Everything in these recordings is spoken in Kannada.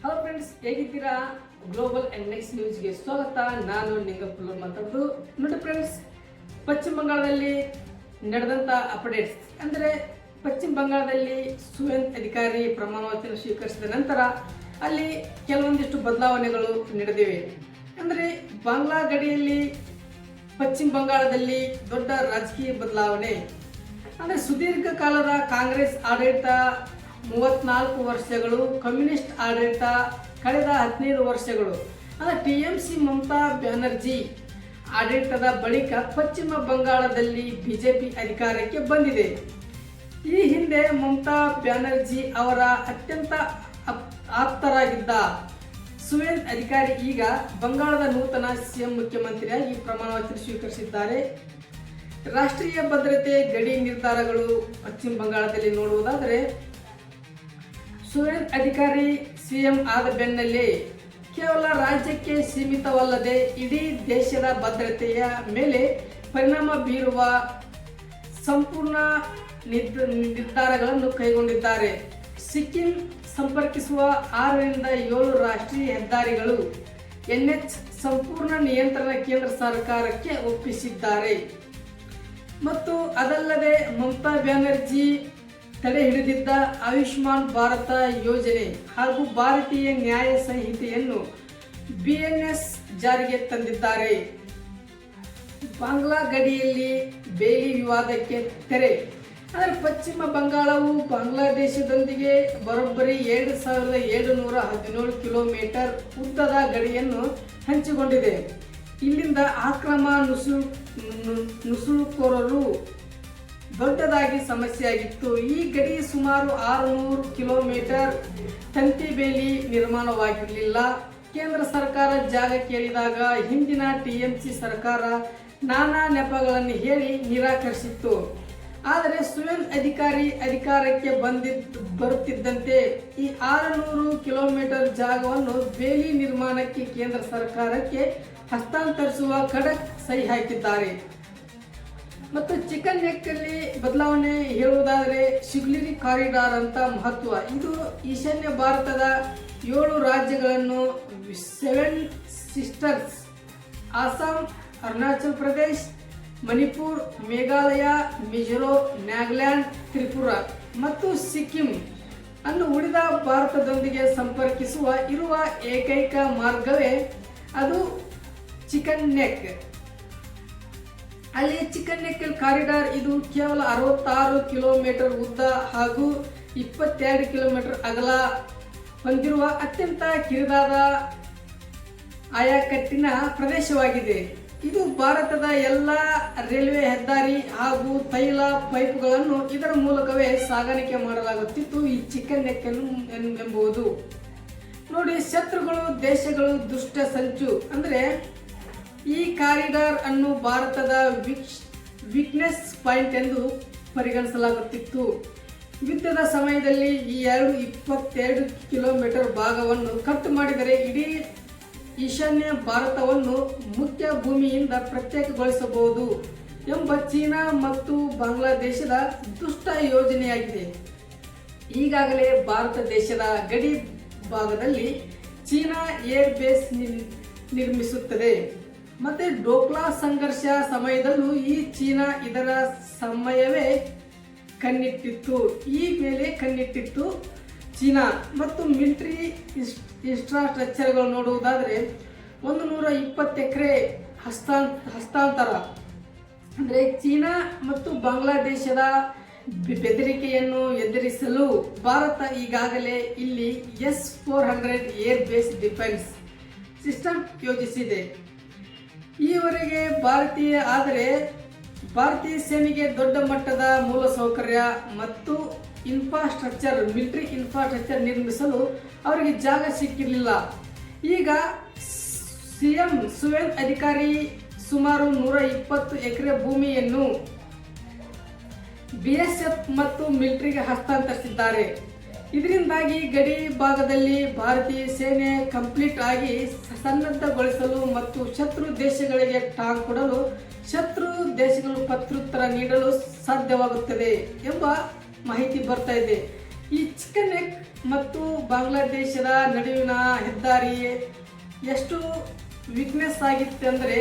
ಹಲೋ ಫ್ರೆಂಡ್ಸ್, ಹೇಗಿದ್ದೀರಾ? ಗ್ಲೋಬಲ್ ಅಂಡ್ ನೆಕ್ಸ್ಟ್ ನ್ಯೂಸ್ಗೆ ಸ್ವಾಗತ. ನಾನು ನಿಂಗಪ್ಪಲ್ಲೂರ್ ಮಾತಾಡೋದು. ನೋಡಿ ಫ್ರೆಂಡ್ಸ್, ಪಶ್ಚಿಮ ಬಂಗಾಳದಲ್ಲಿ ನಡೆದಂಥ ಅಪ್ಡೇಟ್ಸ್ ಅಂದರೆ ಪಶ್ಚಿಮ ಬಂಗಾಳದಲ್ಲಿ ಸುವೇನ್ ಅಧಿಕಾರಿ ಪ್ರಮಾಣ ವಚನ ಸ್ವೀಕರಿಸಿದ ನಂತರ ಅಲ್ಲಿ ಕೆಲವೊಂದಿಷ್ಟು ಬದಲಾವಣೆಗಳು ನಡೆದಿವೆ. ಅಂದರೆ ಬಾಂಗ್ಲಾ ಗಡಿಯಲ್ಲಿ ಪಶ್ಚಿಮ ಬಂಗಾಳದಲ್ಲಿ ದೊಡ್ಡ ರಾಜಕೀಯ ಬದಲಾವಣೆ. ಅಂದರೆ ಸುದೀರ್ಘ ಕಾಲದ ಕಾಂಗ್ರೆಸ್ ಆಡಳಿತ 34 ವರ್ಷಗಳು, ಕಮ್ಯುನಿಸ್ಟ್ ಆಡಳಿತ ಕಳೆದ 15 ವರ್ಷಗಳು. ಅಂದರೆ TMC ಮಮತಾ ಬ್ಯಾನರ್ಜಿ ಆಡಳಿತದ ಬಳಿಕ ಪಶ್ಚಿಮ ಬಂಗಾಳದಲ್ಲಿ ಬಿಜೆಪಿ ಅಧಿಕಾರಕ್ಕೆ ಬಂದಿದೆ. ಈ ಹಿಂದೆ ಮಮತಾ ಬ್ಯಾನರ್ಜಿ ಅವರ ಅತ್ಯಂತ ಆಪ್ತರಾಗಿದ್ದ ಸುವೇನ್ ಅಧಿಕಾರಿ ಈಗ ಬಂಗಾಳದ ನೂತನ ಸಿಎಂ ಮುಖ್ಯಮಂತ್ರಿಯಾಗಿ ಪ್ರಮಾಣ ವಚನ ಸ್ವೀಕರಿಸಿದ್ದಾರೆ. ರಾಷ್ಟ್ರೀಯ ಭದ್ರತೆ ಗಡಿ ನಿರ್ಧಾರಗಳು ಪಶ್ಚಿಮ ಬಂಗಾಳದಲ್ಲಿ ನೋಡುವುದಾದರೆ, ಸುವೇನ್ ಅಧಿಕಾರಿ ಸಿಎಂ ಆದ ಬೆನ್ನಲ್ಲೇ ಕೇವಲ ರಾಜ್ಯಕ್ಕೆ ಸೀಮಿತವಲ್ಲದೆ ಇಡೀ ದೇಶದ ಭದ್ರತೆಯ ಮೇಲೆ ಪರಿಣಾಮ ಬೀರುವ ಸಂಪೂರ್ಣ ನಿರ್ಧಾರಗಳನ್ನು ಕೈಗೊಂಡಿದ್ದಾರೆ. ಸಿಕ್ಕಿಂ ಸಂಪರ್ಕಿಸುವ 6 ರಿಂದ 7 ರಾಷ್ಟ್ರೀಯ ಹೆದ್ದಾರಿಗಳು NH ಸಂಪೂರ್ಣ ನಿಯಂತ್ರಣ ಕೇಂದ್ರ ಸರ್ಕಾರಕ್ಕೆ ಒಪ್ಪಿಸಿದ್ದಾರೆ. ಮತ್ತು ಅದಲ್ಲದೆ ಮಮತಾ ಬ್ಯಾನರ್ಜಿ ತಡೆ ಹಿಡಿದಿದ್ದ ಆಯುಷ್ಮಾನ್ ಭಾರತ ಯೋಜನೆ ಹಾಗೂ ಭಾರತೀಯ ನ್ಯಾಯ ಸಂಹಿತೆಯನ್ನು BNS ಜಾರಿಗೆ ತಂದಿದ್ದಾರೆ. ಬಾಂಗ್ಲಾ ಗಡಿಯಲ್ಲಿ ಬೇಲಿ ವಿವಾದಕ್ಕೆ ತೆರೆ. ಅಂದರೆ ಪಶ್ಚಿಮ ಬಂಗಾಳವು ಬಾಂಗ್ಲಾದೇಶದೊಂದಿಗೆ ಬರೋಬ್ಬರಿ 2717 ಕಿಲೋಮೀಟರ್ ಉದ್ದದ ಗಡಿಯನ್ನು ಹಂಚಿಕೊಂಡಿದೆ. ಇಲ್ಲಿಂದ ಆಕ್ರಮ ನುಸುಳುಕೋರರು ದೊಡ್ಡದಾಗಿ ಸಮಸ್ಯೆಯಾಗಿತ್ತು. ಈ ಗಡಿ ಸುಮಾರು 600 ಕಿಲೋಮೀಟರ್ ತಂತಿ ಬೇಲಿ ನಿರ್ಮಾಣವಾಗಿರಲಿಲ್ಲ. ಕೇಂದ್ರ ಸರ್ಕಾರ ಜಾಗ ಕೇಳಿದಾಗ ಹಿಂದಿನ TMC ಸರ್ಕಾರ ನಾನಾ ನೆಪಗಳನ್ನು ಹೇಳಿ ನಿರಾಕರಿಸಿತ್ತು. ಆದರೆ ಸುವೇನ್ ಅಧಿಕಾರಿ ಅಧಿಕಾರಕ್ಕೆ ಬರುತ್ತಿದ್ದಂತೆ ಈ 600 ಕಿಲೋಮೀಟರ್ ಜಾಗವನ್ನು ಬೇಲಿ ನಿರ್ಮಾಣಕ್ಕೆ ಕೇಂದ್ರ ಸರ್ಕಾರಕ್ಕೆ ಹಸ್ತಾಂತರಿಸುವ ಖಡಕ್ ಸಹಿ ಹಾಕಿದ್ದಾರೆ. ಮತ್ತು ಚಿಕನ್ ನೆಕ್ಕಲ್ಲಿ ಬದಲಾವಣೆ ಹೇಳುವುದಾದರೆ, ಶಿಗ್ಲಿರಿ ಕಾರಿಡಾರ್ ಅಂತ ಮಹತ್ವ. ಇದು ಈಶಾನ್ಯ ಭಾರತದ 7 ರಾಜ್ಯಗಳನ್ನು 7 ಸಿಸ್ಟರ್ಸ್ ಅಸ್ಸಾಂ, ಅರುಣಾಚಲ್ ಪ್ರದೇಶ್, ಮಣಿಪುರ್, ಮೇಘಾಲಯ, ಮಿಜೋರಾಂ, ನಾಗಾಲ್ಯಾಂಡ್, ತ್ರಿಪುರ ಮತ್ತು ಸಿಕ್ಕಿಂ ಅನ್ನು ಉಳಿದ ಭಾರತದೊಂದಿಗೆ ಸಂಪರ್ಕಿಸುವ ಇರುವ ಏಕೈಕ ಮಾರ್ಗವೇ ಅದು ಚಿಕನ್ ನೆಕ್. ಅಲ್ಲಿ ಚಿಕನ್ ನೆಕ್ ಕಾರಿಡಾರ್ ಇದು ಕೇವಲ 66 ಕಿಲೋಮೀಟರ್ ಉದ್ದ ಹಾಗೂ 22 ಕಿಲೋಮೀಟರ್ ಅಗಲ ಹೊಂದಿರುವ ಅತ್ಯಂತ ಕಿರಿದಾದ ಆಯಕಟ್ಟಿನ ಪ್ರದೇಶವಾಗಿದೆ. ಇದು ಭಾರತದ ಎಲ್ಲ ರೈಲ್ವೆ ಹೆದ್ದಾರಿ ಹಾಗೂ ತೈಲ ಪೈಪ್ಗಳನ್ನು ಇದರ ಮೂಲಕವೇ ಸಾಗಾಣಿಕೆ ಮಾಡಲಾಗುತ್ತಿತ್ತು. ಈ ಚಿಕನ್ ನೆಕ್ ಎಂಬುದು ನೋಡಿ, ಶತ್ರುಗಳು, ದೇಶಗಳು, ದುಷ್ಟ ಸಂಚು. ಅಂದರೆ ಈ ಕಾರಿಡಾರ್ ಅನ್ನು ಭಾರತದ ವೀಕ್ನೆಸ್ ಪಾಯಿಂಟ್ ಎಂದು ಪರಿಗಣಿಸಲಾಗುತ್ತಿತ್ತು. ಯುದ್ಧದ ಸಮಯದಲ್ಲಿ ಈ 22 ಕಿಲೋಮೀಟರ್ ಭಾಗವನ್ನು ಕಟ್ ಮಾಡಿದರೆ ಇಡೀ ಈಶಾನ್ಯ ಭಾರತವನ್ನು ಮುಖ್ಯ ಭೂಮಿಯಿಂದ ಪ್ರತ್ಯೇಕಗೊಳಿಸಬಹುದು ಎಂಬ ಚೀನಾ ಮತ್ತು ಬಾಂಗ್ಲಾದೇಶದ ದುಷ್ಟ ಯೋಜನೆಯಾಗಿದೆ. ಈಗಾಗಲೇ ಭಾರತ ದೇಶದ ಗಡಿ ಭಾಗದಲ್ಲಿ ಚೀನಾ ಏರ್ ಬೇಸ್ ನಿರ್ಮಿಸುತ್ತದೆ. ಮತ್ತೆ ಡೋಕ್ಲಾ ಸಂಘರ್ಷ ಸಮಯದಲ್ಲೂ ಈ ಚೀನಾ ಇದರ ಸಮಯವೇ ಕಣ್ಣಿಟ್ಟಿತ್ತು ಚೀನಾ. ಮತ್ತು ಮಿಲಿಟರಿ ಇನ್ಫ್ರಾಸ್ಟ್ರಕ್ಚರ್ಗಳು ನೋಡುವುದಾದರೆ 120 ಎಕರೆ ಹಸ್ತಾಂತರ. ಅಂದರೆ ಚೀನಾ ಮತ್ತು ಬಾಂಗ್ಲಾದೇಶದ ಬೆದರಿಕೆಯನ್ನು ಎದುರಿಸಲು ಭಾರತ ಈಗಾಗಲೇ ಇಲ್ಲಿ S-400 air base defence system ಯೋಜಿಸಿದೆ. ಈವರೆಗೆ ಭಾರತೀಯ ಸೇನೆಗೆ ದೊಡ್ಡ ಮಟ್ಟದ ಮೂಲಸೌಕರ್ಯ ಮತ್ತು ಮಿಲಿಟರಿ ಇನ್ಫ್ರಾಸ್ಟ್ರಕ್ಚರ್ ನಿರ್ಮಿಸಲು ಅವರಿಗೆ ಜಾಗ ಸಿಕ್ಕಿರಲಿಲ್ಲ. ಈಗ ಸಿಎಂ ಸುವೇನ್ ಅಧಿಕಾರಿ ಸುಮಾರು 120 ಎಕರೆ ಭೂಮಿಯನ್ನು BSF ಮತ್ತು ಮಿಲಿಟರಿಗೆ ಹಸ್ತಾಂತರಿಸಿದ್ದಾರೆ. ಇದರಿಂದಾಗಿ ಗಡಿ ಭಾಗದಲ್ಲಿ ಭಾರತೀಯ ಸೇನೆ ಕಂಪ್ಲೀಟ್ ಆಗಿ ಸನ್ನದ್ಧಗೊಳಿಸಲು ಮತ್ತು ಶತ್ರು ದೇಶಗಳಿಗೆ ಟಾಂಗ್ ಕೊಡಲು ಶತ್ರು ದೇಶಗಳು ಪ್ರತ್ಯುತ್ತರ ನೀಡಲು ಸಾಧ್ಯವಾಗುತ್ತದೆ ಎಂಬ ಮಾಹಿತಿ ಬರ್ತಾ ಇದೆ. ಈ ಚಿಕನ್ ನೆಕ್ ಮತ್ತು ಬಾಂಗ್ಲಾದೇಶದ ನಡುವಿನ ಹೆದ್ದಾರಿ ಎಷ್ಟು ವೀಕ್ನೆಸ್ ಆಗಿತ್ತು ಅಂದರೆ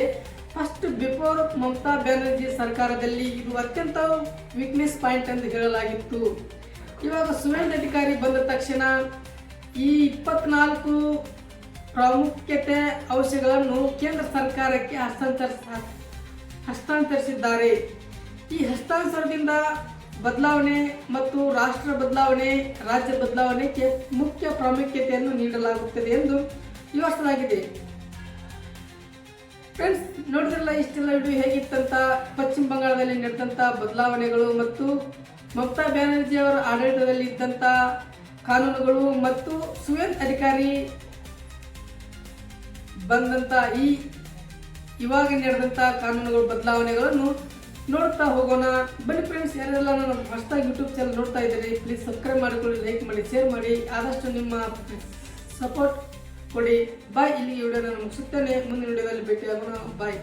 ಫಸ್ಟ್ ಬಿಫೋರ್ ಮಮತಾ ಬ್ಯಾನರ್ಜಿ ಸರ್ಕಾರದಲ್ಲಿ ಇದು ಅತ್ಯಂತ ವೀಕ್ನೆಸ್ ಪಾಯಿಂಟ್ ಎಂದು ಹೇಳಲಾಗಿತ್ತು. ಇವಾಗ ಸುವೇಂದ್ರ ಅಧಿಕಾರಿ ಬಂದ ತಕ್ಷಣ ಈ 24 ಪ್ರಾಮುಖ್ಯತೆ ಅಂಶಗಳನ್ನು ಕೇಂದ್ರ ಸರ್ಕಾರಕ್ಕೆ ಹಸ್ತಾಂತರಿಸಿದ್ದಾರೆ. ಈ ಹಸ್ತಾಂತರದಿಂದ ಬದಲಾವಣೆ ಮತ್ತು ರಾಷ್ಟ್ರ ಬದಲಾವಣೆ, ರಾಜ್ಯ ಬದಲಾವಣೆಗೆ ಮುಖ್ಯ ಪ್ರಾಮುಖ್ಯತೆಯನ್ನು ನೀಡಲಾಗುತ್ತದೆ ಎಂದು ವಿವರಿಸಲಾಗಿದೆ. ಫ್ರೆಂಡ್ಸ್, ನೋಡಿದ್ರಲ್ಲ ಇಷ್ಟೆಲ್ಲ ವಿಡಿಯೋ ಹೇಗಿತ್ತಂತ, ಪಶ್ಚಿಮ ಬಂಗಾಳದಲ್ಲಿ ನಡೆದಂಥ ಬದಲಾವಣೆಗಳು ಮತ್ತು ಮಮತಾ ಬ್ಯಾನರ್ಜಿ ಅವರ ಆಡಳಿತದಲ್ಲಿ ಇದ್ದಂಥ ಕಾನೂನುಗಳು ಮತ್ತು ಸುವೇಂದ್ರ ಅಧಿಕಾರಿ ಬಂದಂಥ ಇವಾಗ ನಡೆದಂಥ ಕಾನೂನುಗಳು ಬದಲಾವಣೆಗಳನ್ನು ನೋಡ್ತಾ ಹೋಗೋಣ. ಬನ್ನಿ ಫ್ರೆಂಡ್ಸ್, ಯಾರೆಲ್ಲ ನಾನು ಹೊಸದಾಗಿ ಯೂಟ್ಯೂಬ್ ಚಾನಲ್ ನೋಡ್ತಾ ಇದ್ದೀರಿ, ಪ್ಲೀಸ್ ಸಬ್ಸ್ಕ್ರೈಬ್ ಮಾಡಿಕೊಳ್ಳಿ, ಲೈಕ್ ಮಾಡಿ, ಶೇರ್ ಮಾಡಿ, ಆದಷ್ಟು ನಿಮ್ಮ ಸಪೋರ್ಟ್ ಕೊಡಿ. ಬಾಯ್. ಇಲ್ಲಿ ವಿಡಿಯೋನ ಮುಗಿಸುತ್ತೇನೆ. ಮುಂದಿನ ವಿಡಿಯೋದಲ್ಲಿ ಭೇಟಿಯಾಗೋಣ. ಬಾಯ್.